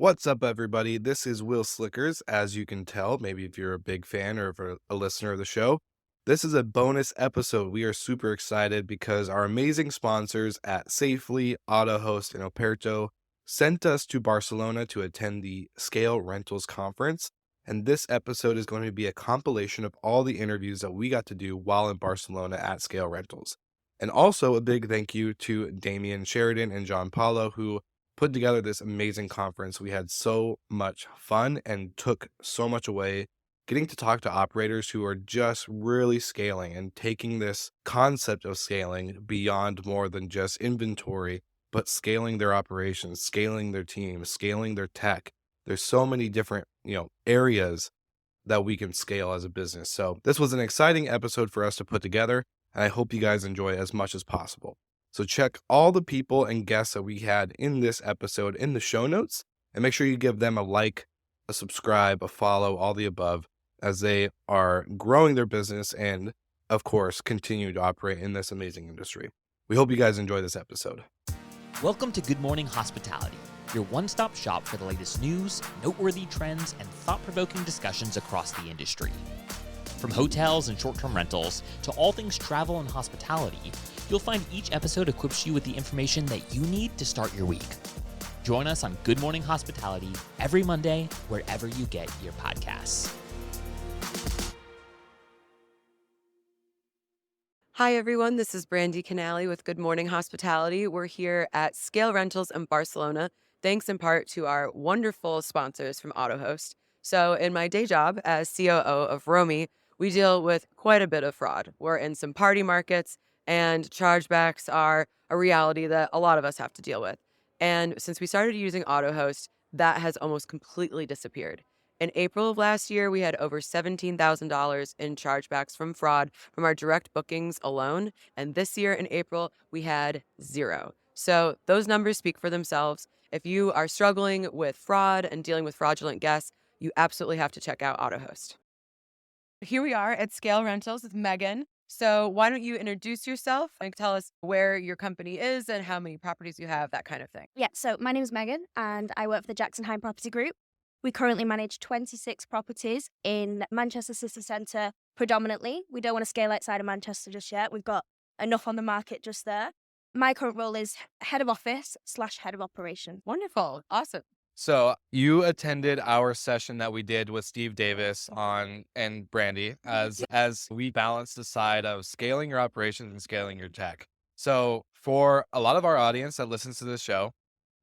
What's up, everybody? This is Will Slickers. As you can tell, maybe if you're a big fan or if you're a listener of the show, this is a bonus episode. We are super excited because our amazing sponsors at Safely, AutoHost, and Operto sent us to Barcelona to attend the Scale Rentals Conference. And this episode is going to be a compilation of all the interviews that we got to do while in Barcelona at Scale Rentals. And also a big thank you to Damian Sheridan and John Paulo, who put together this amazing conference. We had so much fun and took so much away getting to talk to operators who are just really scaling and taking this concept of scaling beyond more than just inventory, but scaling their operations, scaling their team, scaling their tech. There's so many different, areas that we can scale as a business. So this was an exciting episode for us to put together, and I hope you guys enjoy it as much as possible. So check all the people and guests that we had in this episode in the show notes, and make sure you give them a like, a subscribe, a follow, all the above, as they are growing their business and, of course, continue to operate in this amazing industry. We hope you guys enjoy this episode. Welcome to Good Morning Hospitality, your one-stop shop for the latest news, noteworthy trends, and thought-provoking discussions across the industry. From hotels and short-term rentals to all things travel and hospitality, you'll find each episode equips you with the information that you need to start your week. Join us on Good Morning Hospitality every Monday, wherever you get your podcasts. Hi, everyone. This is Brandy Canali with Good Morning Hospitality. We're here at Scale Rentals in Barcelona, thanks in part to our wonderful sponsors from AutoHost. So in my day job as COO of Romy, we deal with quite a bit of fraud. We're in some party markets, and chargebacks are a reality that a lot of us have to deal with. And since we started using AutoHost, that has almost completely disappeared. In April of last year, we had over $17,000 in chargebacks from fraud from our direct bookings alone. And this year in April, we had zero. So those numbers speak for themselves. If you are struggling with fraud and dealing with fraudulent guests, you absolutely have to check out AutoHost. Here we are at Scale Rentals with Megan. So why don't you introduce yourself and tell us where your company is and how many properties you have, that kind of thing. Yeah, so my name is Megan and I work for the Jackson Hine Property Group. We currently manage 26 properties in Manchester City Centre predominantly. We don't want to scale outside of Manchester just yet. We've got enough on the market just there. My current role is head of office / head of operation. Wonderful. Awesome. So you attended our session that we did with Steve Davis and Brandy as we balanced the side of scaling your operations and scaling your tech. So for a lot of our audience that listens to this show,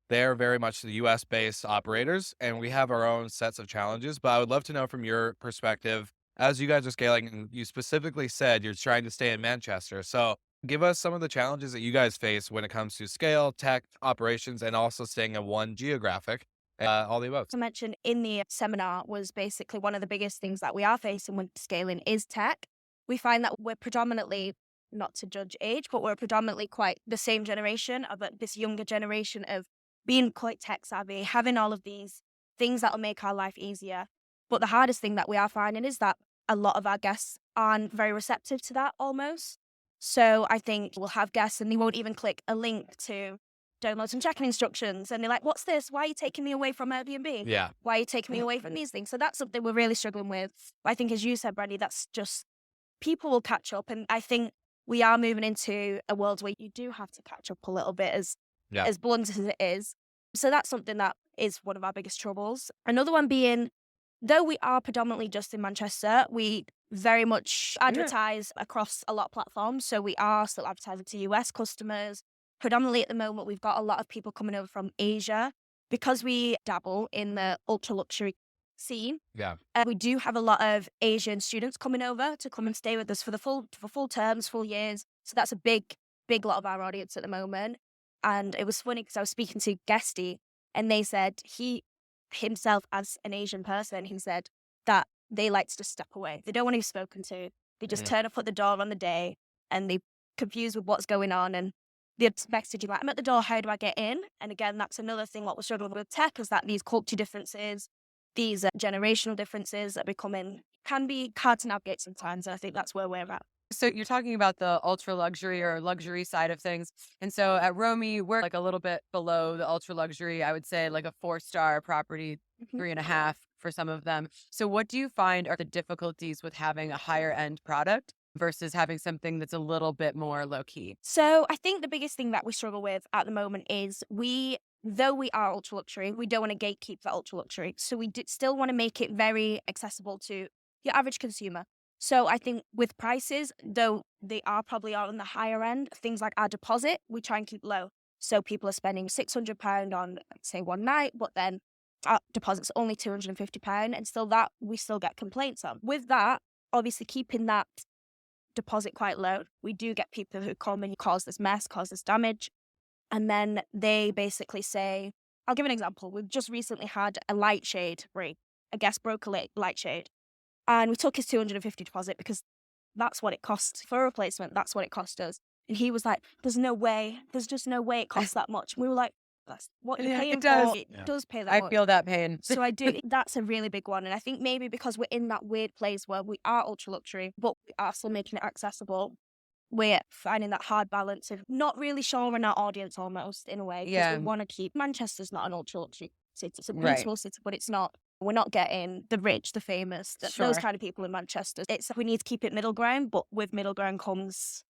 they're very much the US based operators, and we have our own sets of challenges. But I would love to know from your perspective, as you guys are scaling, and you specifically said you're trying to stay in Manchester. So give us some of the challenges that you guys face when it comes to scale, tech, operations, and also staying in one geographic, all the above. I mentioned in the seminar was basically one of the biggest things that we are facing when scaling is tech. We find that we're predominantly, not to judge age, but we're predominantly quite the same generation of this younger generation of being quite tech savvy, having all of these things that will make our life easier. But the hardest thing that we are finding is that a lot of our guests aren't very receptive to that almost. So I think we'll have guests and they won't even click a link to download some check-in instructions. And they're like, what's this? Why are you taking me away from Airbnb? Yeah. Why are you taking me away from these things? So that's something we're really struggling with. I think, as you said, Brandy, that's just people will catch up. And I think we are moving into a world where you do have to catch up a little bit as blunt as it is. So that's something that is one of our biggest troubles. Another one being, though we are predominantly just in Manchester, we very much advertise across a lot of platforms. So we are still advertising to US customers. Predominantly at the moment, we've got a lot of people coming over from Asia because we dabble in the ultra luxury scene. Yeah. We do have a lot of Asian students coming over to come and stay with us for full terms, full years. So that's a big lot of our audience at the moment. And it was funny because I was speaking to Guesty and they said he himself as an Asian person, he said that they like to just step away. They don't want to be spoken to. They just turn up at the door on the day and they confused with what's going on. And they'd message you like, I'm at the door, how do I get in? And again, that's another thing what we're struggling with tech is that these culture differences, these generational differences that can be hard to navigate sometimes. And I think that's where we're at. So you're talking about the ultra luxury or luxury side of things. And so at Romy, we're like a little bit below the ultra luxury. I would say like a 4-star property, Mhm. 3.5 for some of them. So what do you find are the difficulties with having a higher end product versus having something that's a little bit more low key? So I think the biggest thing that we struggle with at the moment is though we are ultra luxury, we don't want to gatekeep that ultra luxury. So we still want to make it very accessible to your average consumer. So I think with prices, though they are probably on the higher end, things like our deposit, we try and keep low. So people are spending £600 on, say, one night, but then our deposit's only £250, and still that we still get complaints on. With that, obviously keeping that deposit quite low, we do get people who come and cause this mess, cause this damage. And then they basically say, I'll give an example. We've just recently had a light shade break. A guest broke a light shade. And we took his 250 deposit because that's what it costs for a replacement. That's what it cost us. And he was like, there's no way. There's just no way it costs that much. And we were like, that's what you're Yeah, paying it does. for. It does pay that I much. feel that pain. So I do. That's a really big one. And I think maybe because we're in that weird place where we are ultra luxury, but we are still making it accessible, we're finding that hard balance of not really showing our audience almost in a way. Because Yeah. we want to keep Manchester's not an ultra luxury city. It's a Right. peaceful city, but it's not. We're not getting the rich, the famous, those Sure. kind of people in Manchester. We need to keep it middle ground, but with middle ground comes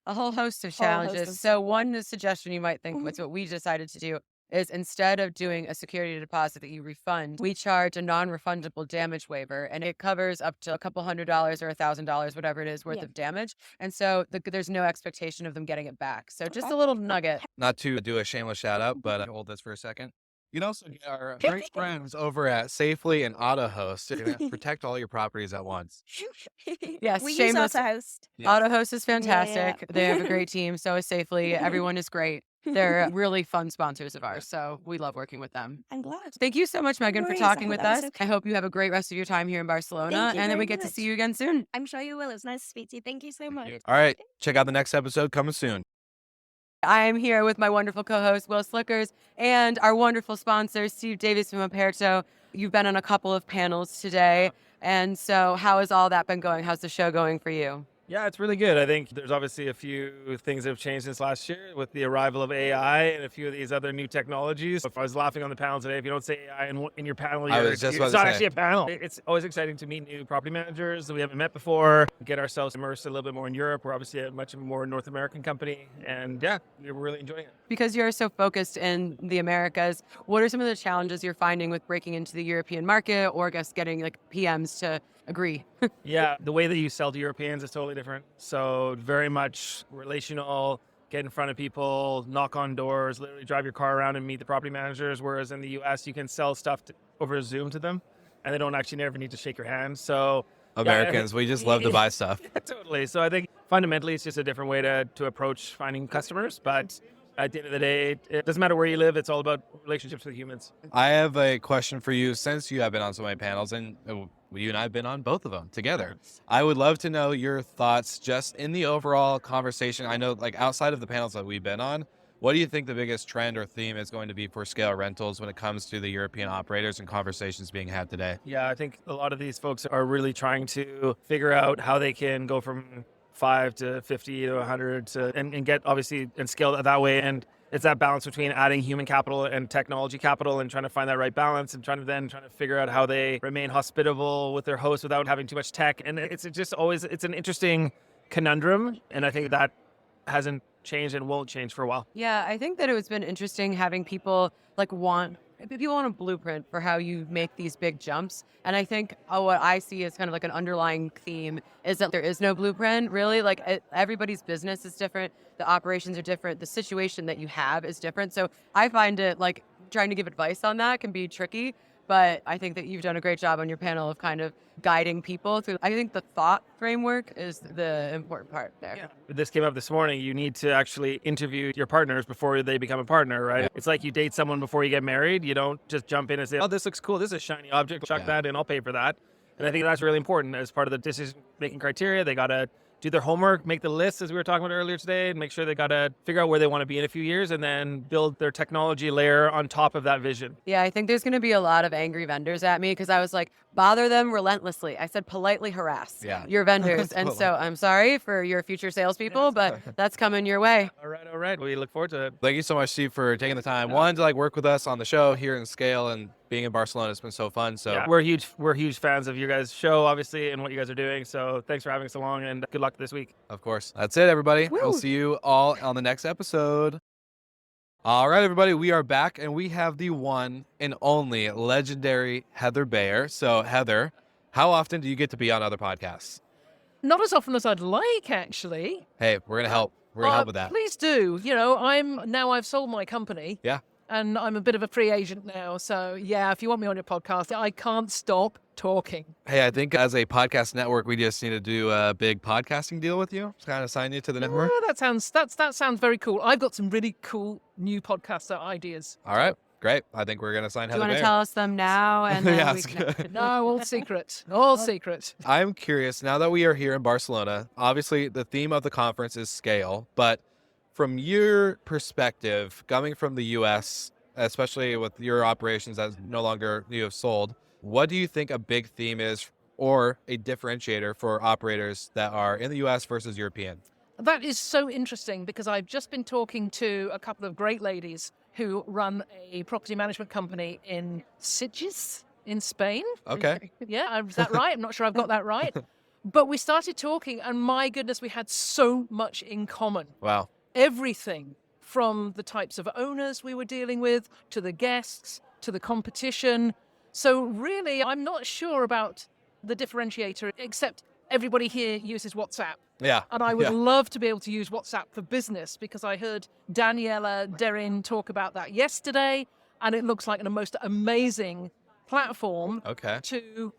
A whole host of whole host challenges. of So stuff. one suggestion you might think, Mhm. what's what we decided to do, is instead of doing a security deposit that you refund, we charge a non-refundable damage waiver, and it covers up to a couple $100 or $1,000, whatever it is, worth Yeah. of damage. And so there's no expectation of them getting it back. So just Okay. a little nugget. Not to do a shameless shout out, but hold this for a second. You can also get our great friends over at Safely and AutoHost to protect all your properties at once. Yes, we use shameless. AutoHost. Yeah. AutoHost is Yeah. fantastic. They have a great team. So is Safely. Everyone is great. They're really fun sponsors of ours. So we love working with them. I'm glad. Thank you so much, Megan, for worries. talking I with hope that us. was okay. I hope you have a great rest of your time here in Barcelona Thank you and that we very get to see much. you again soon. I'm sure you will. It was nice to speak to you. Thank you so much. All right. Check out the next episode coming soon. I am here with my wonderful co-host, Will Slickers, and our wonderful sponsor, Steve Davies from Aperto. You've been on a couple of panels today. And so how has all that been going? How's the show going for you? Yeah, it's really good. I think there's obviously a few things that have changed since last year with the arrival of AI and a few of these other new technologies. If I was laughing on the panel today, if you don't say AI in your panel, I was just about it's to not say. actually a panel. It's always exciting to meet new property managers that we haven't met before, get ourselves immersed a little bit more in Europe. We're obviously a much more North American company. And yeah, we're really enjoying it. Because you're so focused in the Americas, what are some of the challenges you're finding with breaking into the European market or I guess getting like PMs to agree? Yeah, the way that you sell to Europeans is totally different. So very much relational, get in front of people, knock on doors, literally drive your car around and meet the property managers. Whereas in the US, you can sell stuff over Zoom to them and they don't actually never need to shake your hand. So Americans, we just love to buy stuff. totally. So I think fundamentally it's just a different way to approach finding customers. But at the end of the day, it doesn't matter where you live. It's all about relationships with humans. I have a question for you since you have been on so many panels and you and I have been on both of them together. I would love to know your thoughts just in the overall conversation. I know like outside of the panels that we've been on, what do you think the biggest trend or theme is going to be for scale rentals when it comes to the European operators and conversations being had today? Yeah, I think a lot of these folks are really trying to figure out how they can go from 5 to 50 to 100 and get obviously and scale it that way. And it's that balance between adding human capital and technology capital and trying to find that right balance and trying to figure out how they remain hospitable with their hosts without having too much tech. And it's just always, it's an interesting conundrum. And I think that hasn't changed and won't change for a while. Yeah, I think that it's been interesting having people want a blueprint for how you make these big jumps. And I think what I see as kind of like an underlying theme is that there is no blueprint really. Like everybody's business is different. The operations are different. The situation that you have is different. So I find it like trying to give advice on that can be tricky. But I think that you've done a great job on your panel of kind of guiding people through. I think the thought framework is the important part there. Yeah. This came up this morning. You need to actually interview your partners before they become a partner, right? Yeah. It's like you date someone before you get married. You don't just jump in and say, oh, this looks cool. This is a shiny object. Chuck that in. I'll pay for that. And I think that's really important as part of the decision-making criteria. They got to do their homework, make the list as we were talking about earlier today, and make sure they got to figure out where they want to be in a few years and then build their technology layer on top of that vision. Yeah, I think there's going to be a lot of angry vendors at me because I was like, bother them relentlessly. I said politely harass your vendors. And so I'm sorry for your future salespeople, but that's coming your way. All right. We look forward to it. Thank you so much, Steve, for taking the time. One, to work with us on the show here in Scale, and being in Barcelona. It's been so fun. So yeah, we're huge fans of your guys' show, obviously, and what you guys are doing. So thanks for having us along, and good luck this week. Of course. That's it, everybody. We'll see you all on the next episode. All right, everybody, we are back, and we have the one and only legendary Heather Bayer. So, Heather, how often do you get to be on other podcasts? Not as often as I'd like, actually. Hey, we're going to help. We're going to help with that. Please do. I've sold my company. Yeah. And I'm a bit of a free agent now. So, yeah, if you want me on your podcast, I can't stop talking. Hey, I think as a podcast network, we just need to do a big podcasting deal with you. Just kind of sign you to the network. Oh, that sounds very cool. I've got some really cool new podcaster ideas. All right. Great. I think we're going to sign Do you Heather want to Bayer. tell us them now? And then Yeah, we it's can... good. No, all secret. All secret. I'm curious, now that we are here in Barcelona, obviously the theme of the conference is scale, but from your perspective, coming from the US, especially with your operations that no longer you have sold, what do you think a big theme is or a differentiator for operators that are in the US versus European? That is so interesting because I've just been talking to a couple of great ladies who run a property management company in Sitges in Spain. Okay. Yeah, is that right? I'm not sure I've got that right. But we started talking and my goodness, we had so much in common. Wow. Everything from the types of owners we were dealing with to the guests to the competition. So really, I'm not sure about the differentiator, except everybody here uses WhatsApp. Yeah. And I would love to be able to use WhatsApp for business because I heard Daniela Derin talk about that yesterday, and it looks like a most amazing platform to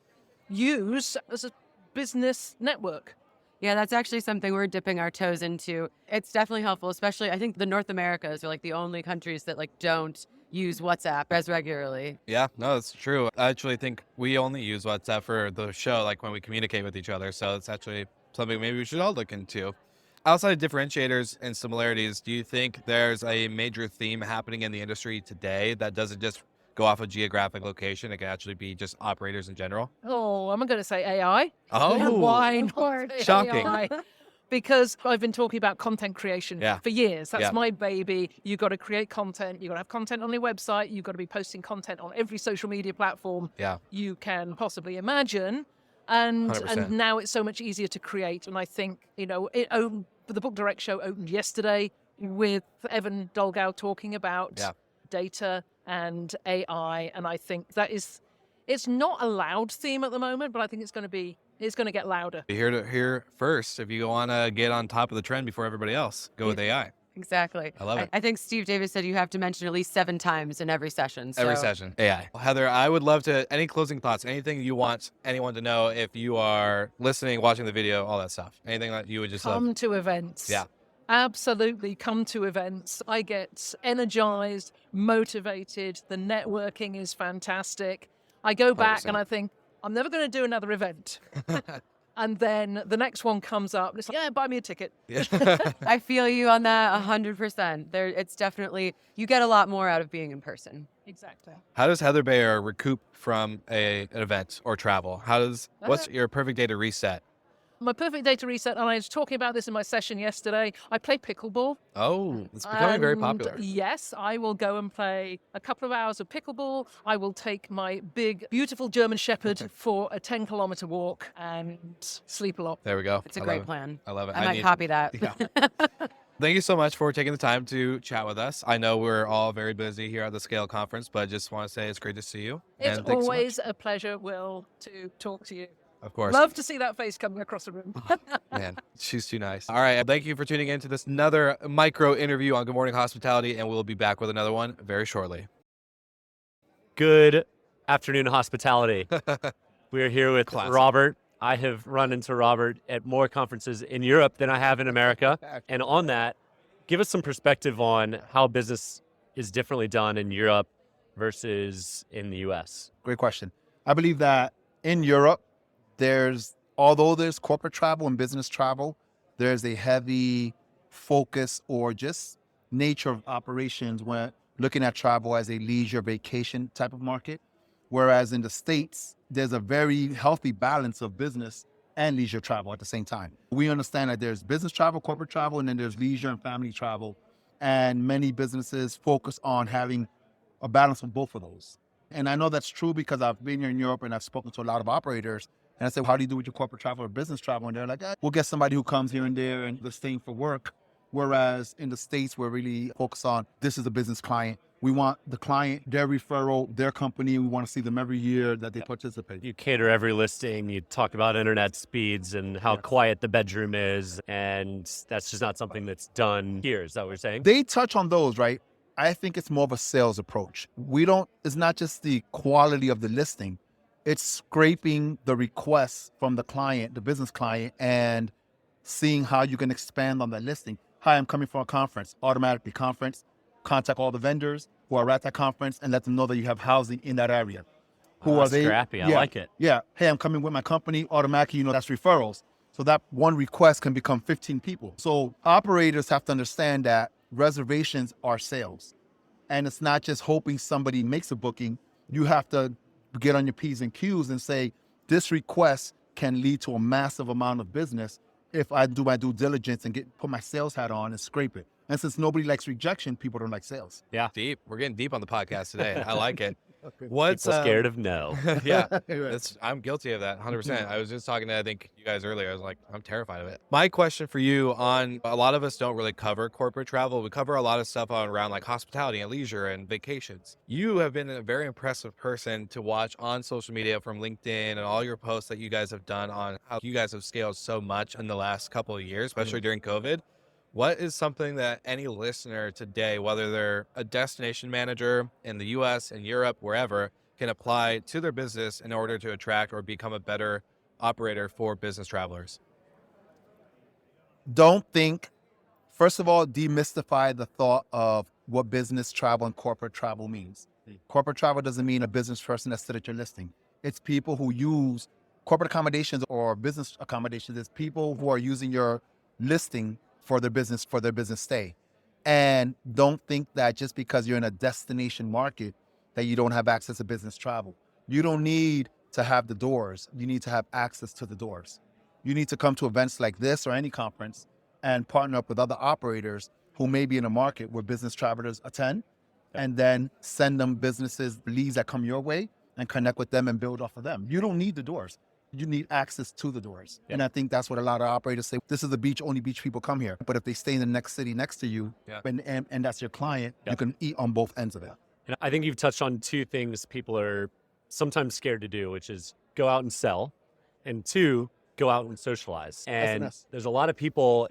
use as a business network. Yeah, that's actually something we're dipping our toes into. It's definitely helpful, especially I think the North Americas are like the only countries that don't use WhatsApp as regularly. Yeah, no, that's true. I actually think we only use WhatsApp for the show, like when we communicate with each other. So it's actually something maybe we should all look into. Outside of differentiators and similarities, do you think there's a major theme happening in the industry today that doesn't just go off a geographic location? It can actually be just operators in general. Oh, I'm going to say AI. Oh, Why not shocking. AI? Because I've been talking about content creation for years. That's my baby. You've got to create content. You've got to have content on your website. You've got to be posting content on every social media platform you can possibly imagine. And 100%. now it's so much easier to create. And I think, the Book Direct show opened yesterday with Evan Dolgow talking about data and AI. And I think it's not a loud theme at the moment, but I think it's going to get louder. You hear to hear first. If you want to get on top of the trend before everybody else, go with AI. Exactly. I love it. I think Steve Davis said you have to mention at least 7 times in every session. So. Every session. AI. Heather, I would love to, any closing thoughts, anything you want anyone to know if you are listening, watching the video, all that stuff. Anything that you would just Come love? to events. Yeah. Absolutely come to events. I get energized, motivated. The networking is fantastic. I go back 100%. and I think, I'm never going to do another event. And then the next one comes up and it's like, buy me a ticket. I feel you on that 100%. It's definitely, you get a lot more out of being in person. Exactly. How does Heather Bayer recoup from an event or travel? What's your perfect day to reset? My perfect day to reset, and I was talking about this in my session yesterday, I play pickleball. Oh, it's becoming very popular. Yes, I will go and play a couple of hours of pickleball. I will take my big, beautiful German Shepherd for a 10-kilometer walk and sleep a lot. There we go. It's a great plan. I love it. I might copy that. Yeah. Thank you so much for taking the time to chat with us. I know we're all very busy here at the Scale Conference, but I just want to say it's great to see you. It's And thanks so always much. a pleasure, Will, to talk to you. Of course. Love to see that face coming across the room. Man, she's too nice. All right. Thank you for tuning in to this another micro interview on Good Morning Hospitality, and we'll be back with another one very shortly. Good afternoon, hospitality. We are here with Classic. Robert. I have run into Robert at more conferences in Europe than I have in America. And on that, give us some perspective on how business is differently done in Europe versus in the US. Great question. I believe that in Europe, although there's corporate travel and business travel, there's a heavy focus or just nature of operations when looking at travel as a leisure vacation type of market. Whereas in the States, there's a very healthy balance of business and leisure travel at the same time. We understand that there's business travel, corporate travel, and then there's leisure and family travel. And many businesses focus on having a balance of both of those. And I know that's true because I've been here in Europe and I've spoken to a lot of operators. And I said, how do you do with your corporate travel or business travel? And they're like, we'll get somebody who comes here and there and they're staying for work. Whereas in the States, we're really focused on this is a business client. We want the client, their referral, their company. We want to see them every year that they participate. You cater every listing. You talk about internet speeds and how quiet the bedroom is. And that's just not something that's done here. Is that what you're saying? They touch on those, right? I think it's more of a sales approach. It's not just the quality of the listing. It's scraping the requests from the client, the business client, and seeing how you can expand on that listing. Hi, I'm coming for a conference. Automatically conference. Contact all the vendors who are at that conference and let them know that you have housing in that area. Who are they? Scrappy. I like it. Yeah. Hey, I'm coming with my company. Automatically, that's referrals. So that one request can become 15 people. So operators have to understand that reservations are sales. And it's not just hoping somebody makes a booking. You have to get on your P's and Q's and say, this request can lead to a massive amount of business if I do my due diligence and put my sales hat on and scrape it. And since nobody likes rejection, people don't like sales. Yeah. Deep. We're getting deep on the podcast today. I like it. What's scared of no? Yeah, I'm guilty of that 100%. I was just talking to, I think, you guys earlier. I was like, I'm terrified of it. My question for you on, a lot of us don't really cover corporate travel. We cover a lot of stuff around like hospitality and leisure and vacations. You have been a very impressive person to watch on social media from LinkedIn and all your posts that you guys have done on how you guys have scaled so much in the last couple of years, especially during COVID. What is something that any listener today, whether they're a destination manager in the US and Europe, wherever, can apply to their business in order to attract or become a better operator for business travelers? Don't think, first of all, demystify the thought of what business travel and corporate travel means. Corporate travel doesn't mean a business person that's stood at your listing. It's people who use corporate accommodations or business accommodations. It's people who are using your listing for their business stay. And don't think that just because you're in a destination market that you don't have access to business travel. You don't need to have the doors. You need to have access to the doors. You need to come to events like this or any conference and partner up with other operators who may be in a market where business travelers attend, and then send them businesses, leads that come your way, and connect with them and build off of them. You don't need the doors. You need access to the doors. And I think that's what a lot of operators say. This is the beach, only beach people come here. But if they stay in the next city next to you, and that's your client, you can eat on both ends of it. And I think you've touched on two things people are sometimes scared to do, which is go out and sell, and two, go out and socialize. And there's a lot of people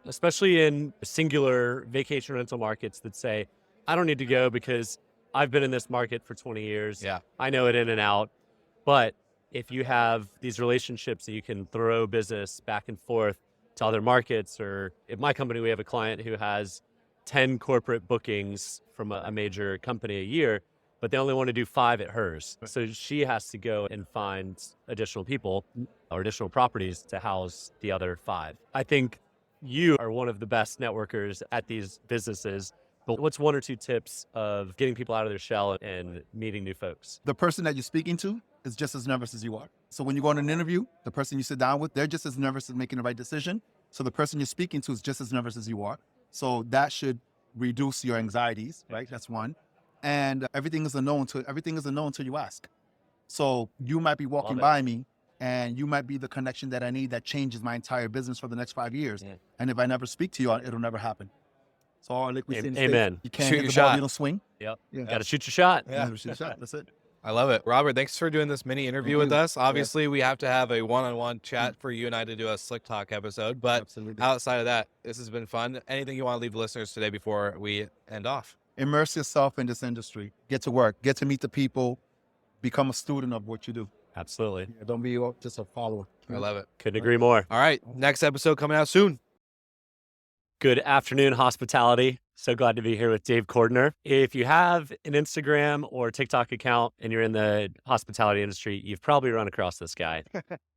especially in singular vacation rental markets that say, I don't need to go because I've been in this market for 20 years. Yeah. I know it in and out. But if you have these relationships that you can throw business back and forth to other markets, or at my company, we have a client who has 10 corporate bookings from a major company a year, but they only want to do 5 at hers. So she has to go and find additional people or additional properties to house the other 5. I think you are one of the best networkers at these businesses. But what's 1 or 2 tips of getting people out of their shell and meeting new folks? The person that you're speaking to is just as nervous as you are. So when you go on an interview, the person you sit down with, they're just as nervous as making the right decision. So the person you're speaking to is just as nervous as you are. So that should reduce your anxieties, right? That's one. And everything is a no until you ask. So you might be walking by me and you might be the connection that I need that changes my entire business for the next 5 years. Yeah. And if I never speak to you, it'll never happen. So like we say in the Amen. States, you can't Shoot hit your the ball, shot. you don't swing. Yep. Yeah. Got to shoot your shot. Yeah. Shoot your shot. That's it. I love it. Robert, thanks for doing this mini interview with us. Obviously, we have to have a one-on-one chat for you and I to do a Slick Talk episode. But outside of that, this has been fun. Anything you want to leave listeners today before we end off? Immerse yourself in this industry. Get to work. Get to meet the people. Become a student of what you do. Absolutely. Yeah, don't be just a follower. I love it. Couldn't agree more. All right. Next episode coming out soon. Good afternoon, hospitality. So glad to be here with Dave Cordner. If you have an Instagram or TikTok account and you're in the hospitality industry, you've probably run across this guy.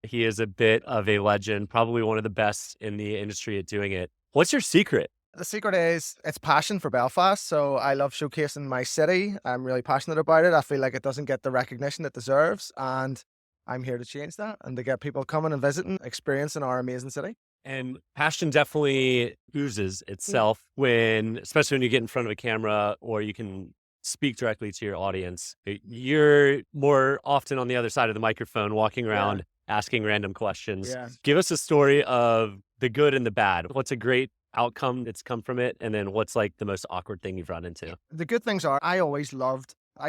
He is a bit of a legend, probably one of the best in the industry at doing it. What's your secret? The secret is it's passion for Belfast. So I love showcasing my city. I'm really passionate about it. I feel like it doesn't get the recognition it deserves. And I'm here to change that and to get people coming and visiting, experiencing our amazing city. And passion definitely oozes itself when, especially when you get in front of a camera or you can speak directly to your audience. You're more often on the other side of the microphone, walking around, asking random questions. Yeah. Give us a story of the good and the bad. What's a great outcome that's come from it? And then what's like the most awkward thing you've run into? The good things are I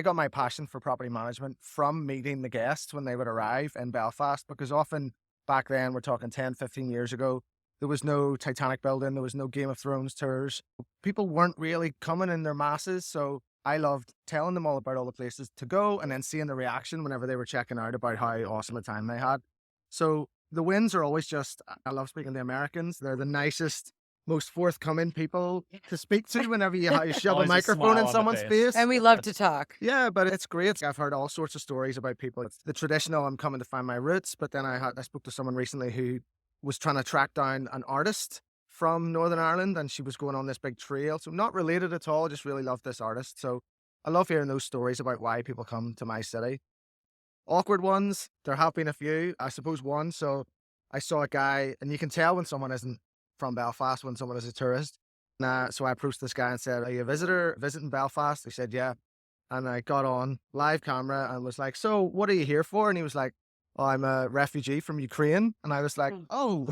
got my passion for property management from meeting the guests when they would arrive in Belfast, because often back then, we're talking 10, 15 years ago, there was no Titanic building, there was no Game of Thrones tours. People weren't really coming in their masses, so I loved telling them all about all the places to go and then seeing the reaction whenever they were checking out about how awesome a time they had. So the wins are always just, I love speaking to Americans. They're the nicest, most forthcoming people to speak to whenever you shove a Always a microphone smile in on the someone's face. face. And we love to talk. Yeah, but it's great. I've heard all sorts of stories about people. It's the traditional, I'm coming to find my roots, but then I spoke to someone recently who was trying to track down an artist from Northern Ireland, and she was going on this big trail. So not related at all, just really loved this artist. So I love hearing those stories about why people come to my city. Awkward ones, there have been a few. I suppose one, so I saw a guy, and you can tell when someone isn't from Belfast, when someone is a tourist. So I approached this guy and said, "Are you a visitor visiting Belfast?" He said, "Yeah." And I got on live camera and was like, "So what are you here for?" And he was like, "Oh, I'm a refugee from Ukraine." And I was like, "Oh,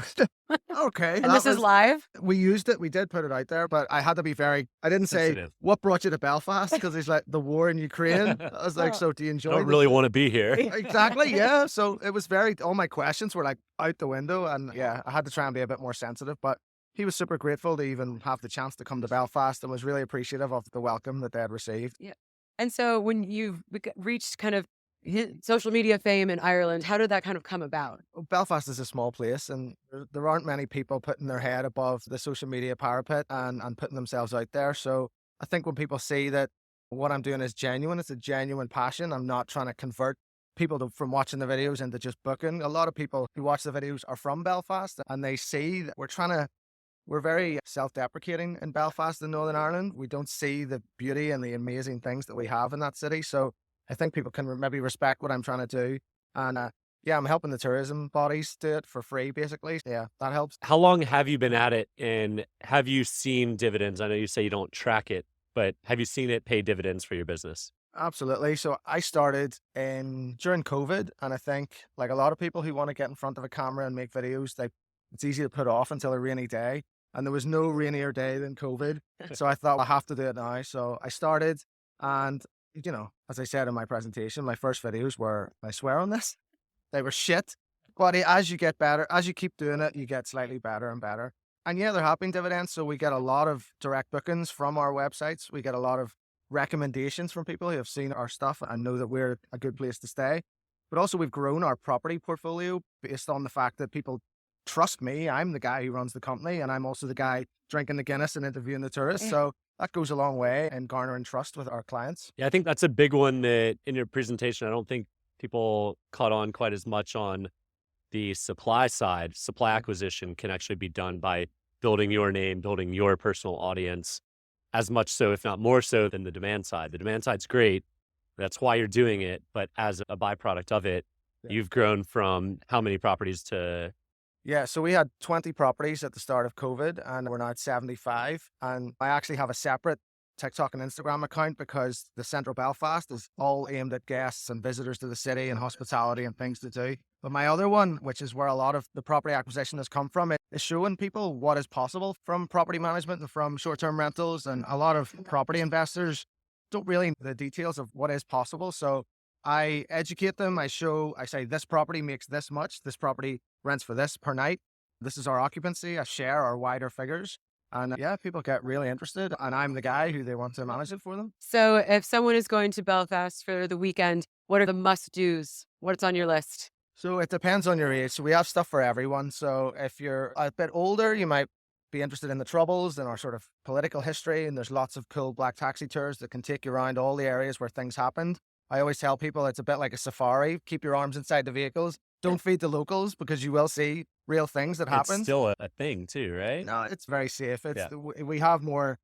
okay." And this is live? We used it. We did put it out there, but I had to be I didn't say, Sensitive. "What brought you to Belfast?" Because he's like, "The war in Ukraine." I was like, "So do you I enjoy don't this?" really want to be here. Exactly, yeah. So it was all my questions were like out the window. And yeah, I had to try and be a bit more sensitive, but he was super grateful to even have the chance to come to Belfast and was really appreciative of the welcome that they had received. Yeah. And so when you've reached kind of social media fame in Ireland, how did that kind of come about? Belfast is a small place, and there aren't many people putting their head above the social media parapet and putting themselves out there. So I think when people see that what I'm doing is genuine, it's a genuine passion. I'm not trying to convert people from watching the videos into just booking. A lot of people who watch the videos are from Belfast, and they see that we're very self-deprecating in Belfast in Northern Ireland. We don't see the beauty and the amazing things that we have in that city. So I think people can maybe respect what I'm trying to do. And yeah, I'm helping the tourism bodies do it for free, basically. Yeah, that helps. How long have you been at it, and have you seen dividends? I know you say you don't track it, but have you seen it pay dividends for your business? Absolutely. So I started during COVID, and I think like a lot of people who want to get in front of a camera and make videos, it's easy to put off until a rainy day. And there was no rainier day than COVID. So I thought I have to do it now. So I started, and as I said in my presentation, my first videos were, I swear on this, they were shit. But as you get better, as you keep doing it, you get slightly better and better. And yeah, there have been dividends. So we get a lot of direct bookings from our websites. We get a lot of recommendations from people who have seen our stuff and know that we're a good place to stay. But also we've grown our property portfolio based on the fact that people trust me. I'm the guy who runs the company, and I'm also the guy drinking the Guinness and interviewing the tourists. So that goes a long way in garnering trust with our clients. Yeah, I think that's a big one that in your presentation, I don't think people caught on quite as much on the supply side. Supply acquisition can actually be done by building your name, building your personal audience, as much so, if not more so, than the demand side. The demand side's great. That's why you're doing it. But as a byproduct of it, you've grown from how many properties to... Yeah, so we had 20 properties at the start of COVID, and we're now at 75. And I actually have a separate TikTok and Instagram account because the Central Belfast is all aimed at guests and visitors to the city and hospitality and things to do. But my other one, which is where a lot of the property acquisition has come from, is showing people what is possible from property management and from short-term rentals. And a lot of property investors don't really know the details of what is possible. So I educate them. I say this property makes this much. This property rents for this per night. This is our occupancy. I share our wider figures. And yeah, people get really interested. And I'm the guy who they want to manage it for them. So if someone is going to Belfast for the weekend, what are the must-dos? What's on your list? So it depends on your age. So we have stuff for everyone. So if you're a bit older, you might be interested in the Troubles and our sort of political history, and there's lots of cool black taxi tours that can take you around all the areas where things happened. I always tell people it's a bit like a safari. Keep your arms inside the vehicles. Don't feed the locals because you will see real things that happen. It's still a thing too, right? No, it's very safe. We have more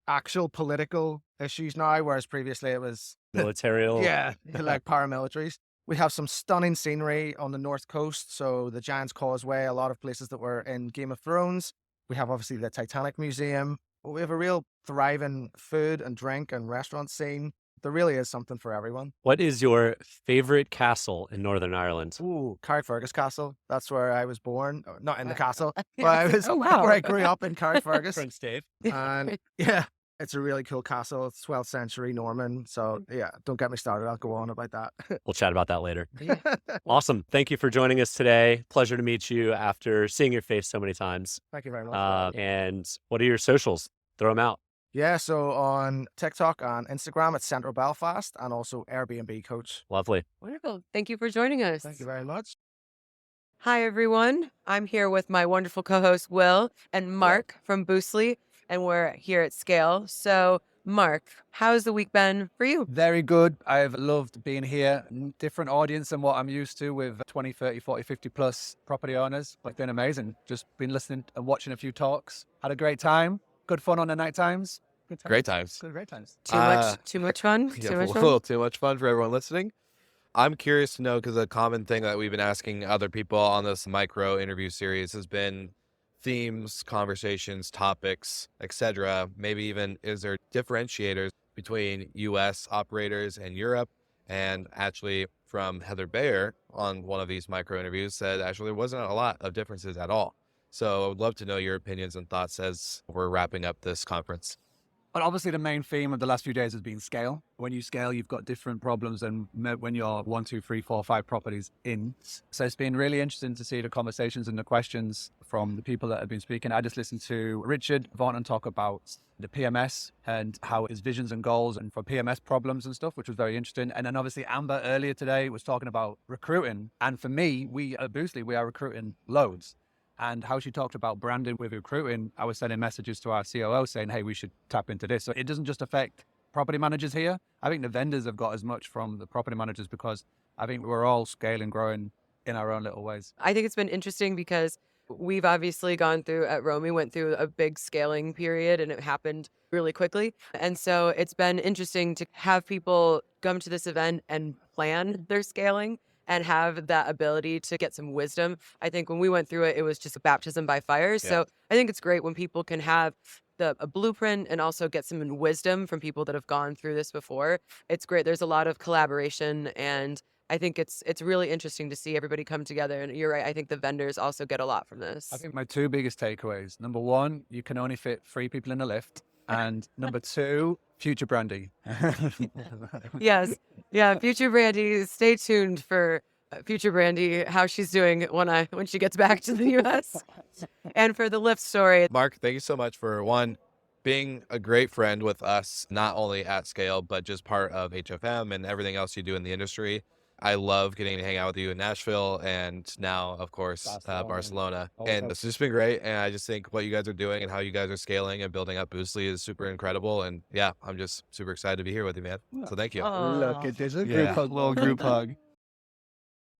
actual political issues now, whereas previously it was Militarial. yeah, like paramilitaries. We have some stunning scenery on the north coast, so the Giant's Causeway, a lot of places that were in Game of Thrones. We have obviously the Titanic Museum. We have a real thriving food and drink and restaurant scene. There really is something for everyone. What is your favorite castle in Northern Ireland? Ooh, Carrickfergus Castle. That's where I was born. Not in the castle, but I was Oh, wow. where I grew up in Carrickfergus. Prince Dave. And yeah, it's a really cool castle. It's 12th century Norman. So yeah, don't get me started. I'll go on about that. We'll chat about that later. Awesome. Thank you for joining us today. Pleasure to meet you after seeing your face so many times. Thank you very much. And what are your socials? Throw them out. Yeah, so on TikTok and Instagram, it's Central Belfast and also Airbnb Coach. Lovely. Wonderful. Thank you for joining us. Thank you very much. Hi, everyone. I'm here with my wonderful co-host, Will, and Mark from Boostly, and we're here at Scale. So, Mark, how's the week been for you? Very good. I've loved being here. Different audience than what I'm used to with 20, 30, 40, 50 plus property owners. But it's been amazing. Just been listening and watching a few talks. Had a great time. Good fun on the night times. Good times. Great times. Great times. Too much fun? Yeah, Too much a fun? little too much fun for everyone listening. I'm curious to know, because a common thing that we've been asking other people on this micro interview series has been themes, conversations, topics, etc. Maybe even is there differentiators between U.S. operators and Europe? And actually, from Heather Bayer on one of these micro interviews, said actually there wasn't a lot of differences at all. So I would love to know your opinions and thoughts as we're wrapping up this conference. But obviously the main theme of the last few days has been scale. When you scale, you've got different problems than when you're 1, 2, 3, 4, 5 properties in. So it's been really interesting to see the conversations and the questions from the people that have been speaking. I just listened to Richard Vaughan talk about the PMS and how his visions and goals and for PMS problems and stuff, which was very interesting. And then obviously Amber earlier today was talking about recruiting. And for me, we at Boostly, we are recruiting loads. And how she talked about branding with recruiting, I was sending messages to our COO saying, hey, we should tap into this. So it doesn't just affect property managers here. I think the vendors have got as much from the property managers because I think we're all scaling, growing in our own little ways. I think it's been interesting because we've obviously gone through, at Romy, went through a big scaling period and it happened really quickly. And so it's been interesting to have people come to this event and plan their scaling and have that ability to get some wisdom. I think when we went through it, it was just a baptism by fire. So I think it's great when people can have a blueprint and also get some wisdom from people that have gone through this before. It's great. There's a lot of collaboration, and I think it's really interesting to see everybody come together. And you're right. I think the vendors also get a lot from this. I think my two biggest takeaways. Number one, you can only fit 3 people in a lift. And number 2, future Brandy. Yes. Yeah. Future Brandy. Stay tuned for future Brandy, how she's doing when she gets back to the U.S. and for the lift story. Mark, thank you so much for being a great friend with us, not only at Scale, but just part of HFM and everything else you do in the industry. I love getting to hang out with you in Nashville and now, of course, Barcelona. And it's just been great. And I just think what you guys are doing and how you guys are scaling and building up Boostly is super incredible. And yeah, I'm just super excited to be here with you, man. So thank you. Look at this. A group hug, little group hug.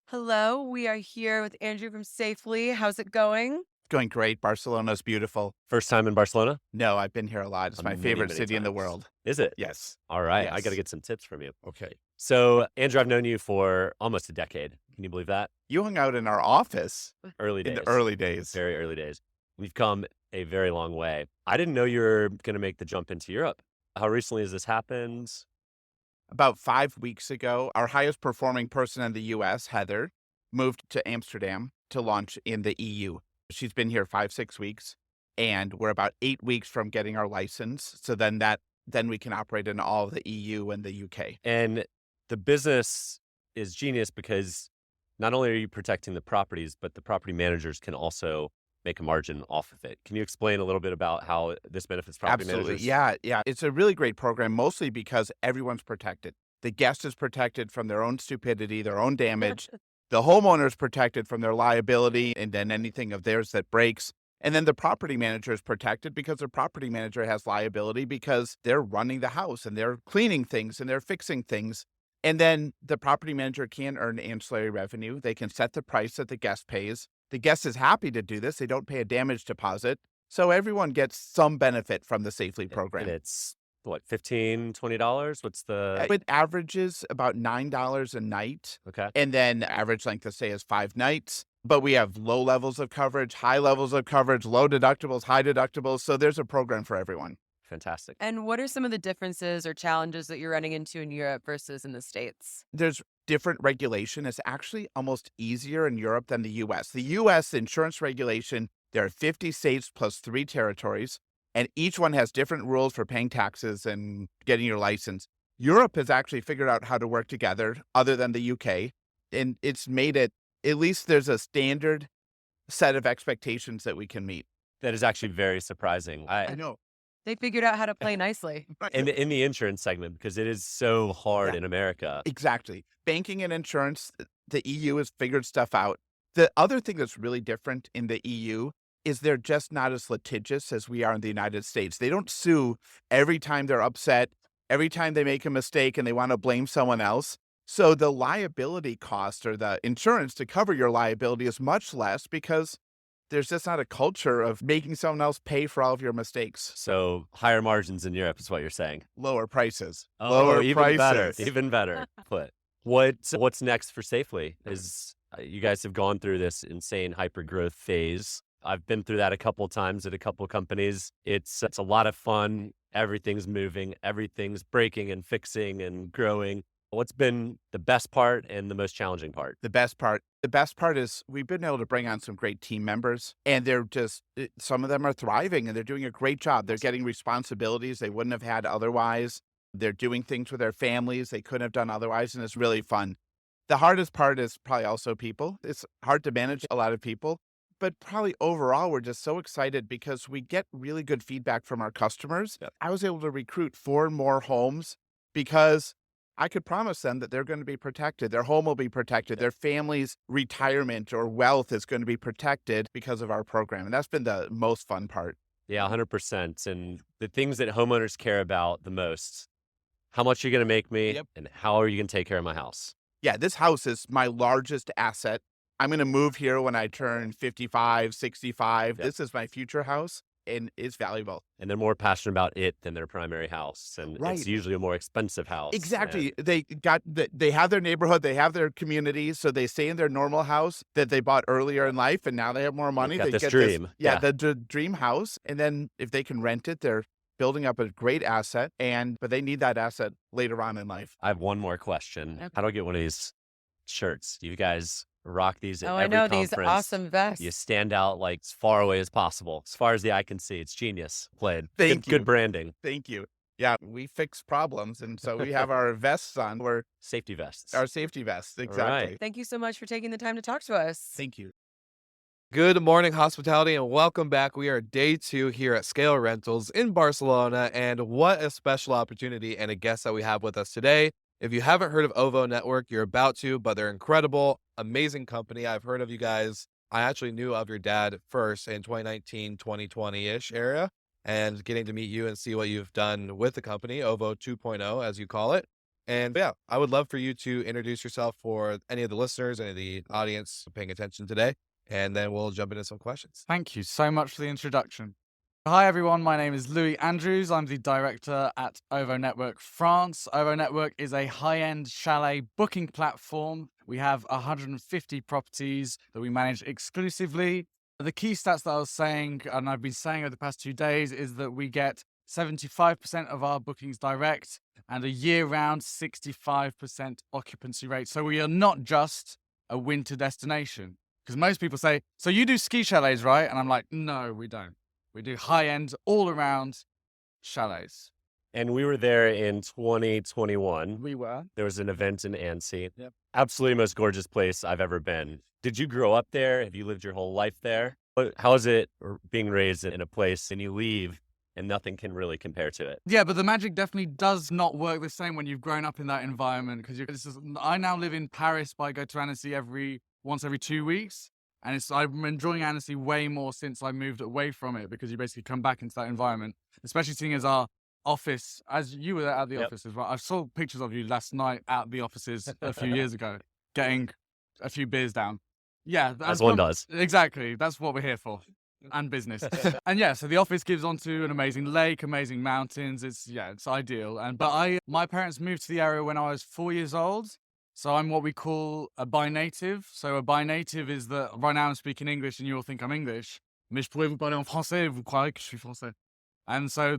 Hello, we are here with Andrew from Safely. How's it going? Going great. Barcelona's beautiful. First time in Barcelona? No, I've been here a lot. It's my Many, favorite many city in the times. world. Is it? Yes. All right. I Yes. got to get some tips from you. Okay. So, Andrew, I've known you for almost a decade. Can you believe that? You hung out in our office Early days. in the early days. Very early days. We've come a very long way. I didn't know you were going to make the jump into Europe. How recently has this happened? About 5 weeks ago, our highest performing person in the U.S., Heather, moved to Amsterdam to launch in the EU. She's been here 5-6 weeks, and we're about 8 weeks from getting our license. So then we can operate in all of the EU and the UK. And the business is genius because not only are you protecting the properties, but the property managers can also make a margin off of it. Can you explain a little bit about how this benefits property Absolutely. managers? Yeah. It's a really great program, mostly because everyone's protected. The guest is protected from their own stupidity, their own damage. The homeowner is protected from their liability and then anything of theirs that breaks. And then the property manager is protected because the property manager has liability because they're running the house and they're cleaning things and they're fixing things. And then the property manager can earn ancillary revenue. They can set the price that the guest pays. The guest is happy to do this. They don't pay a damage deposit. So everyone gets some benefit from the Safely program. And it's what, $15, $20? What's the... It averages about $9 a night. Okay. And then average length of stay is 5 nights. But we have low levels of coverage, high levels of coverage, low deductibles, high deductibles. So there's a program for everyone. Fantastic. And what are some of the differences or challenges that you're running into in Europe versus in the States? There's different regulation. It's actually almost easier in Europe than the U.S. The U.S. insurance regulation, there are 50 states plus 3 territories, and each one has different rules for paying taxes and getting your license. Europe has actually figured out how to work together other than the U.K., and it's made it, at least there's a standard set of expectations that we can meet. That is actually very surprising. I know. They figured out how to play nicely. In the insurance segment, because it is so hard in America. Exactly. Banking and insurance, the EU has figured stuff out. The other thing that's really different in the EU is they're just not as litigious as we are in the United States. They don't sue every time they're upset, every time they make a mistake and they want to blame someone else. So the liability cost or the insurance to cover your liability is much less because there's just not a culture of making someone else pay for all of your mistakes. So higher margins in Europe is what you're saying. Lower prices. Oh, Lower even prices. better. Even better. But what's next for Safely? Is you guys have gone through this insane hyper growth phase. I've been through that a couple times at a couple companies. It's a lot of fun. Everything's moving. Everything's breaking and fixing and growing. What's been the best part and the most challenging part? The best part is we've been able to bring on some great team members, and they're just, some of them are thriving and they're doing a great job. They're getting responsibilities they wouldn't have had otherwise. They're doing things with their families they couldn't have done otherwise, and it's really fun. The hardest part is probably also people. It's hard to manage a lot of people, but probably overall, we're just so excited because we get really good feedback from our customers. I was able to recruit 4 more homes because I could promise them that they're going to be protected. Their home will be protected. Their family's retirement or wealth is going to be protected because of our program. And that's been the most fun part. Yeah, 100%. And the things that homeowners care about the most, how much are you going to make me and how are you going to take care of my house? Yeah, this house is my largest asset. I'm going to move here when I turn 55, 65. This is my future house. And it's valuable. And they're more passionate about it than their primary house. And it's usually a more expensive house. Exactly. They have their neighborhood, they have their community, so they stay in their normal house that they bought earlier in life, and now they have more money. Got they this get dream. the dream house. And then if they can rent it, they're building up a great asset, but they need that asset later on in life. I have one more question. Okay. How do I get one of these shirts? You guys rock these at every I know conference. these awesome vests. You stand out like as far away as possible. As far as the eye can see. It's genius. Played. Thank you. Good branding. Thank you. Yeah, we fix problems, and so we have our vests on. We're safety vests. Our safety vests, exactly. Right. Thank you so much for taking the time to talk to us. Thank you. Good morning, hospitality, and welcome back. We are day 2 here at Scale Rentals in Barcelona, and what a special opportunity and a guest that we have with us today. If you haven't heard of OVO Network, you're about to, but they're incredible, amazing company. I've heard of you guys. I actually knew of your dad first in 2019, 2020-ish area, and getting to meet you and see what you've done with the company, OVO 2.0, as you call it. And yeah, I would love for you to introduce yourself for any of the listeners, any of the audience paying attention today, and then we'll jump into some questions. Thank you so much for the introduction. Hi everyone, my name is Louis Andrews. I'm the director at OVO Network France. OVO Network is a high-end chalet booking platform. We have 150 properties that we manage exclusively. The key stats that I was saying, and I've been saying over the past 2 days, is that we get 75% of our bookings direct and a year-round 65% occupancy rate. So we are not just a winter destination. Because most people say, so you do ski chalets, right? And I'm like, no, we don't. We do high-end, all-around chalets. And we were there in 2021. We were. There was an event in Annecy. Yep. Absolutely most gorgeous place I've ever been. Did you grow up there? Have you lived your whole life there? How is it being raised in a place and you leave and nothing can really compare to it? Yeah, but the magic definitely does not work the same when you've grown up in that environment. Because I now live in Paris, but I go to Annecy once every 2 weeks. And I'm enjoying Annecy way more since I moved away from it, because you basically come back into that environment, especially seeing as our office, as you were at the office as well. I saw pictures of you last night at the offices a few years ago, getting a few beers down. Yeah. As one does. Exactly. That's what we're here for. And business. And yeah, so the office gives onto an amazing lake, amazing mountains. It's ideal. My parents moved to the area when I was 4 years old. So I'm what we call a bi-native. So a bi-native is that right now I'm speaking English and you all think I'm English. Mais je pourrais vous parler en français, vous croirez que je suis français. And so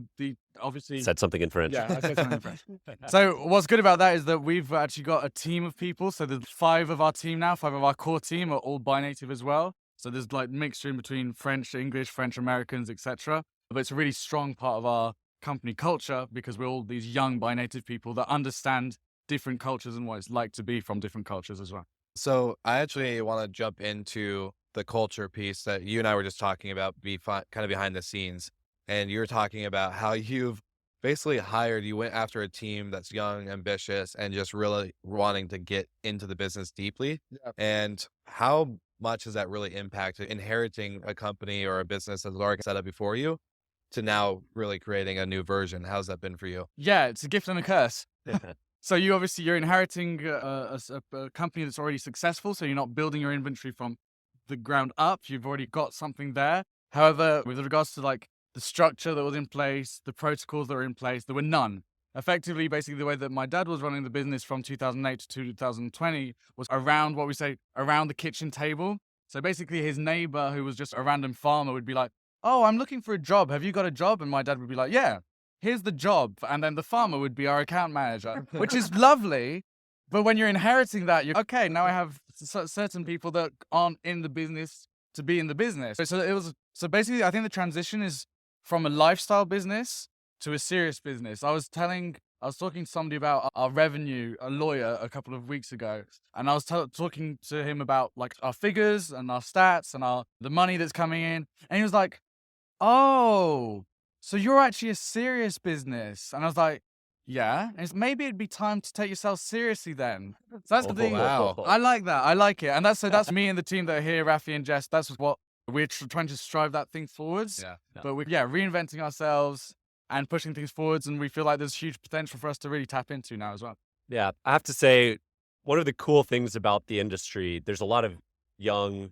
obviously Said something in French. Yeah, I said something in French. So what's good about that is that we've actually got a team of people. So there's 5 of our team now, 5 of our core team are all bi-native as well. So there's like mixture in between French, English, French Americans, etc. But it's a really strong part of our company culture because we're all these young bi-native people that understand different cultures and what it's like to be from different cultures as well. So I actually want to jump into the culture piece that you and I were just talking about, kind of behind the scenes. And you were talking about how you've basically you went after a team that's young, ambitious, and just really wanting to get into the business deeply. Yeah. And how much has that really impacted inheriting a company or a business that's already set up before you to now really creating a new version? How's that been for you? Yeah, it's a gift and a curse. So you're inheriting a company that's already successful. So you're not building your inventory from the ground up. You've already got something there. However, with regards to like the structure that was in place, the protocols that were in place, there were none. Effectively, basically, the way that my dad was running the business from 2008 to 2020 was around around the kitchen table. So basically, his neighbor, who was just a random farmer, would be like, "Oh, I'm looking for a job. Have you got a job?" And my dad would be like, "Yeah, here's the job." And then the farmer would be our account manager, which is lovely. But when you're inheriting that, you're okay. Now I have certain people that aren't in the business to be in the business. So basically, I think the transition is from a lifestyle business to a serious business. I was talking to somebody about our revenue, a lawyer, a couple of weeks ago, and I was talking to him about like our figures and our stats and the money that's coming in, and he was like, "Oh, so you're actually a serious business?" And I was like, "Yeah." And maybe it'd be time to take yourself seriously then. So that's the thing. Wow. I like that. I like it, and that's me and the team that are here, Rafi and Jess. That's what we're trying to strive that thing forwards. Yeah. But we're reinventing ourselves and pushing things forwards, and we feel like there's huge potential for us to really tap into now as well. Yeah, I have to say, one of the cool things about the industry, there's a lot of young,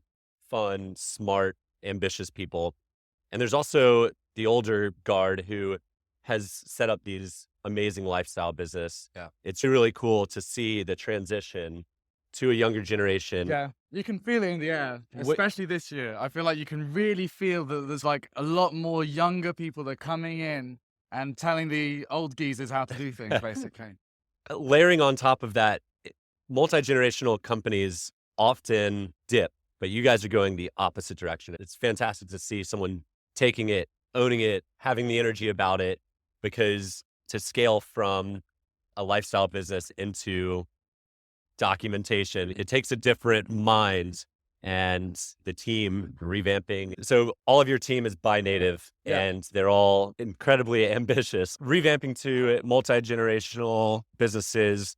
fun, smart, ambitious people. And there's also the older guard who has set up these amazing lifestyle business. Yeah. It's really cool to see the transition to a younger generation. Yeah, you can feel it in the air, especially this year. I feel like you can really feel that there's like a lot more younger people that are coming in and telling the old geezers how to do things, basically. Layering on top of that, multi-generational companies often dip, but you guys are going the opposite direction. It's fantastic to see someone taking it, owning it, having the energy about it, because to scale from a lifestyle business into documentation, it takes a different mind, and the team revamping. So all of your team is bi-native, and they're all incredibly ambitious. Revamping to multi-generational businesses,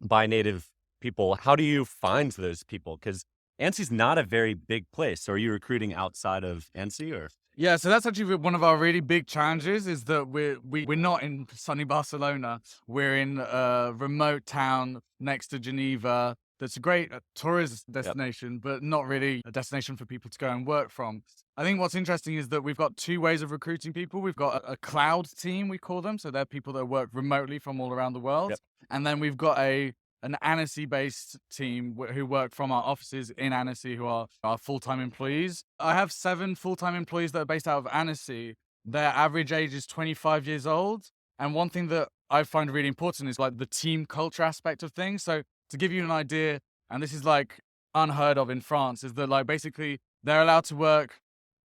bi-native people. How do you find those people? Because Annecy's not a very big place. So are you recruiting outside of Annecy or? Yeah, so that's actually one of our really big challenges is that we're not in sunny Barcelona. We're in a remote town next to Geneva. That's a great tourist destination, but not really a destination for people to go and work from. I think what's interesting is that we've got 2 ways of recruiting people. We've got a cloud team, we call them. So they're people that work remotely from all around the world. Yep. And then we've got an Annecy-based team who work from our offices in Annecy, who are our full-time employees. I have 7 full-time employees that are based out of Annecy. Their average age is 25 years old. And one thing that I find really important is like the team culture aspect of things. So to give you an idea, and this is like unheard of in France, is that like basically they're allowed to work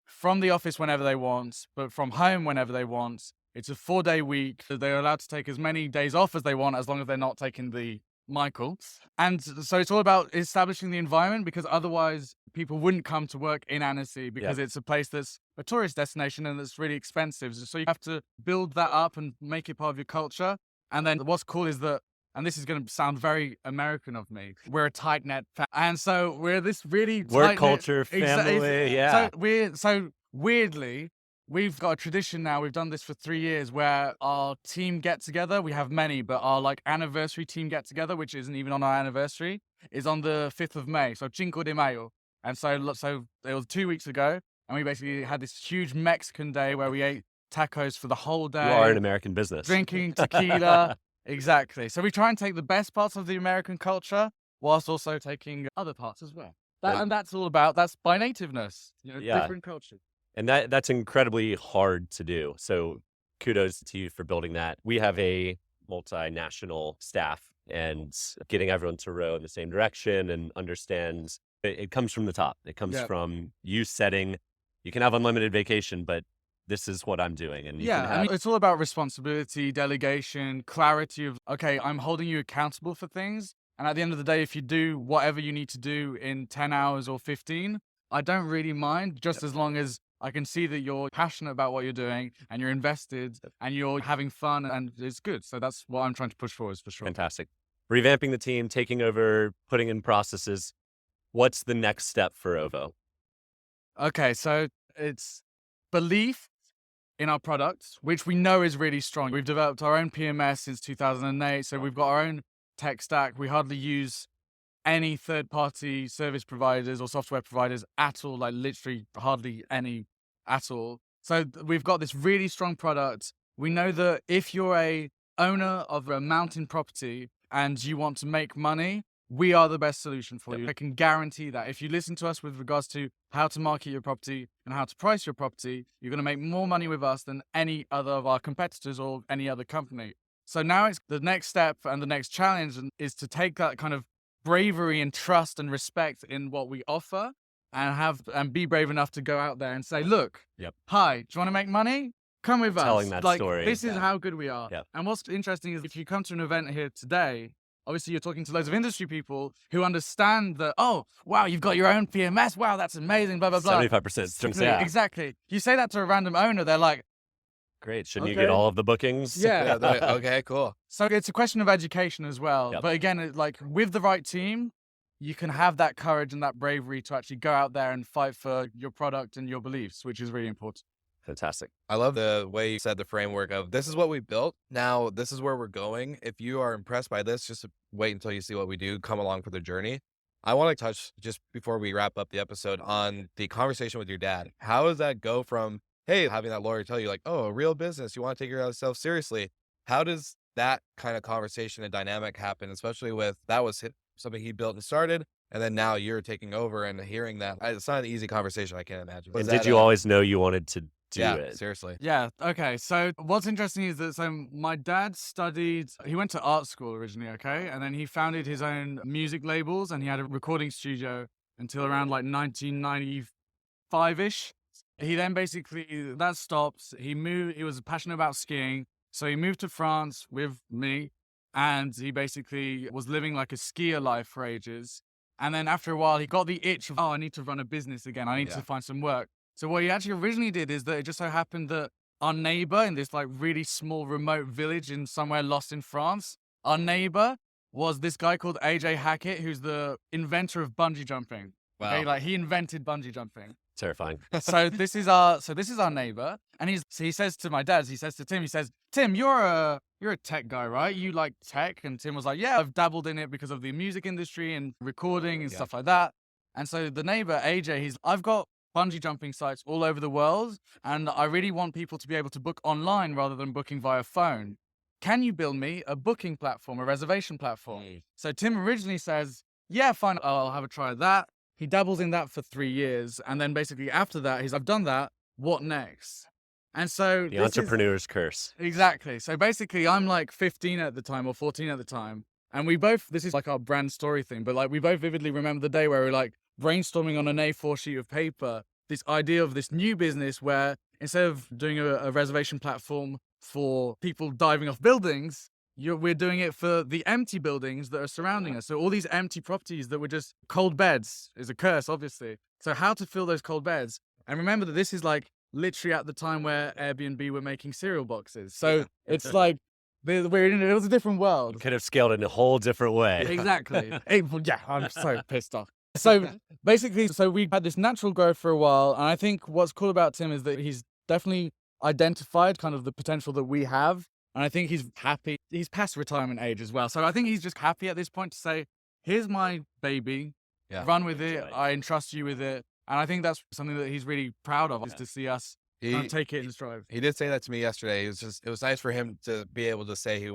from the office whenever they want, but from home whenever they want. It's a 4-day week. They're allowed to take as many days off as they want, as long as they're not taking the Michael. And so it's all about establishing the environment, because otherwise people wouldn't come to work in Annecy, because it's a place that's a tourist destination and that's really expensive. So you have to build that up and make it part of your culture. And then what's cool is that and this is going to sound very American of me. We're a tight knit, and so we're this really Work tight-knit- culture, family, yeah. So weirdly, we've got a tradition now. We've done this for 3 years where our team get together. We have many, but our like anniversary team get together, which isn't even on our anniversary, is on the 5th of May. So Cinco de Mayo. And so it was 2 weeks ago, and we basically had this huge Mexican day where we ate tacos for the whole day. You are an American business. Drinking tequila. Exactly. So we try and take the best parts of the American culture whilst also taking other parts as well. And that's all about, that's by nativeness, different culture. And that's incredibly hard to do. So kudos to you for building that. We have a multinational staff, and getting everyone to row in the same direction and understand it comes from the top. It comes from you setting, you can have unlimited vacation, but this is what I'm doing. And I mean, it's all about responsibility, delegation, clarity of, okay, I'm holding you accountable for things. And at the end of the day, if you do whatever you need to do in 10 hours or 15, I don't really mind, just as long as I can see that you're passionate about what you're doing and you're invested and you're having fun, and it's good. So that's what I'm trying to push forward, for sure. Fantastic. Revamping the team, taking over, putting in processes. What's the next step for OVO? Okay, so it's belief in our products, which we know is really strong. We've developed our own PMS since 2008, so we've got our own tech stack. We hardly use any third-party service providers or software providers at all, like literally hardly any at all. So we've got this really strong product. We know that if you're a owner of a mountain property and you want to make money, we are the best solution for you. I can guarantee that if you listen to us with regards to how to market your property and how to price your property, you're going to make more money with us than any other of our competitors or any other company. So now it's the next step and the next challenge is to take that kind of bravery and trust and respect in what we offer and be brave enough to go out there and say, look, hi, do you want to make money? Come with us. Telling that story. This is how good we are. Yep. And what's interesting is if you come to an event here today, obviously you're talking to loads of industry people who understand that, oh, wow, you've got your own PMS. Wow, that's amazing, blah, blah, blah. 75%. Yeah. Exactly. You say that to a random owner, they're like, great. Shouldn't you get all of the bookings? Yeah. Okay, cool. So it's a question of education as well. Yep. But again, like with the right team, you can have that courage and that bravery to actually go out there and fight for your product and your beliefs, which is really important. Fantastic. I love the way you said the framework of this is what we built. Now, this is where we're going. If you are impressed by this, just wait until you see what we do. Come along for the journey. I want to touch, just before we wrap up the episode, on the conversation with your dad. How does that go from, hey, having that lawyer tell you like, oh, a real business, you want to take yourself seriously. How does that kind of conversation and dynamic happen, especially with that was something he built and started, and then now you're taking over and hearing that? It's not an easy conversation, I can't imagine. And did you always know you wanted to do yeah, it? Seriously. Yeah. Okay. So what's interesting is that my dad he went to art school originally, okay? And then he founded his own music labels and he had a recording studio until around like 1995-ish. He then basically, that stopped. He was passionate about skiing. So he moved to France with me and he basically was living like a skier life for ages. And then after a while, he got the itch of, oh, I need to run a business again. I need to find some work. So what he actually originally did is that it just so happened that our neighbor in this like really small remote village in somewhere lost in France, our neighbor was this guy called AJ Hackett, who's the inventor of bungee jumping. Wow. Okay, like he invented bungee jumping. Terrifying. So this is our neighbor, and he says to my dad, he says to Tim, Tim, you're a tech guy, right? You like tech? And Tim was like, yeah, I've dabbled in it because of the music industry and recording and stuff like that. And so the neighbor AJ, I've got bungee jumping sites all over the world, and I really want people to be able to book online rather than booking via phone. Can you build me a booking platform, a reservation platform? So Tim originally says, yeah, fine, I'll have a try at that. He dabbles in that for 3 years, and then basically after that, I've done that, what next? And so the entrepreneur's curse. Exactly. So basically I'm like 15 at the time or 14 at the time, and this is like our brand story thing, but like we both vividly remember the day where we're like brainstorming on an A4 sheet of paper, this idea of this new business where instead of doing a reservation platform for people diving off buildings, we're doing it for the empty buildings that are surrounding us. So all these empty properties that were just cold beds is a curse, obviously. So how to fill those cold beds? And remember that this is like literally at the time where Airbnb were making cereal boxes. So it's like It was a different world. Could have scaled in a whole different way. Exactly. Yeah, I'm so pissed off. So basically, we had this natural growth for a while. And I think what's cool about Tim is that he's definitely identified kind of the potential that we have. And I think he's happy. He's past retirement age as well. So I think he's just happy at this point to say, here's my baby, run with it. I entrust you with it. And I think that's something that he's really proud of, is to see us kind of take it in stride. He did say that to me yesterday. It was nice for him to be able to say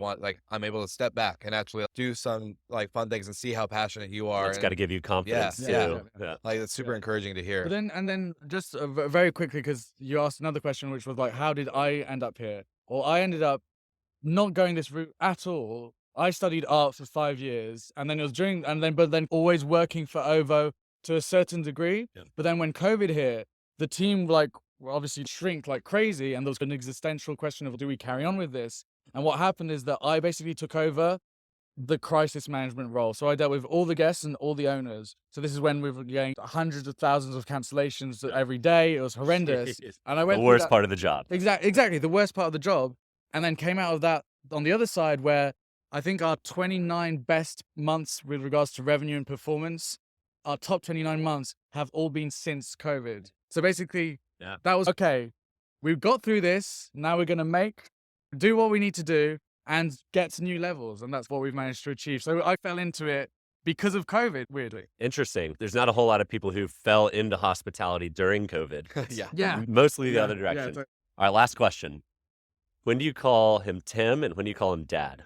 I'm able to step back and actually do some like fun things and see how passionate you are. It's got to give you confidence too. Yeah. Like it's super encouraging to hear. But then just very quickly, because you asked another question, which was like, how did I end up here? Well, I ended up not going this route at all. I studied art for 5 years, and then but then always working for OVO to a certain degree. Yeah. But then when COVID hit, the team obviously shrink like crazy, and there was an existential question of, do we carry on with this? And what happened is that I basically took over the crisis management role. So I dealt with all the guests and all the owners. So this is when we were getting hundreds of thousands of cancellations every day. It was horrendous. And I went the worst part of the job. Exactly, the worst part of the job. And then came out of that on the other side, where I think our 29 best months with regards to revenue and performance, our top 29 months have all been since COVID. So basically, that was okay. We've got through this. Now we're going to do what we need to do and get to new levels. And that's what we've managed to achieve. So I fell into it because of COVID, weirdly. Interesting. There's not a whole lot of people who fell into hospitality during COVID. Yeah. Mostly the other direction. Yeah, All right, last question. When do you call him Tim and when do you call him Dad?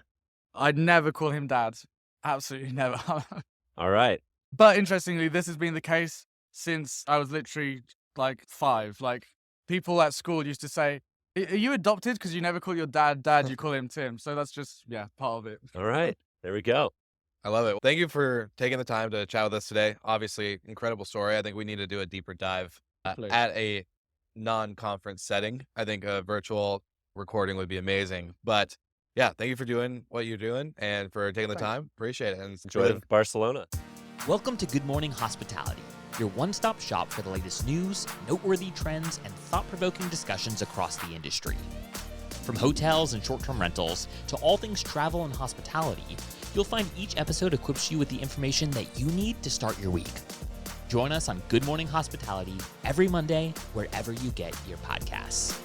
I'd never call him Dad. Absolutely never. All right. But interestingly, this has been the case since I was literally 5. People at school used to say, are you adopted? Because you never call your dad, you call him Tim. So that's just, part of it. All right. There we go. I love it. Thank you for taking the time to chat with us today. Obviously, incredible story. I think we need to do a deeper dive at a non-conference setting. I think a virtual recording would be amazing. But thank you for doing what you're doing and for taking the time. Appreciate it. And enjoy Barcelona. Welcome to Good Morning Hospitality, your one-stop shop for the latest news, noteworthy trends, and thought-provoking discussions across the industry. From hotels and short-term rentals to all things travel and hospitality, you'll find each episode equips you with the information that you need to start your week. Join us on Good Morning Hospitality every Monday, wherever you get your podcasts.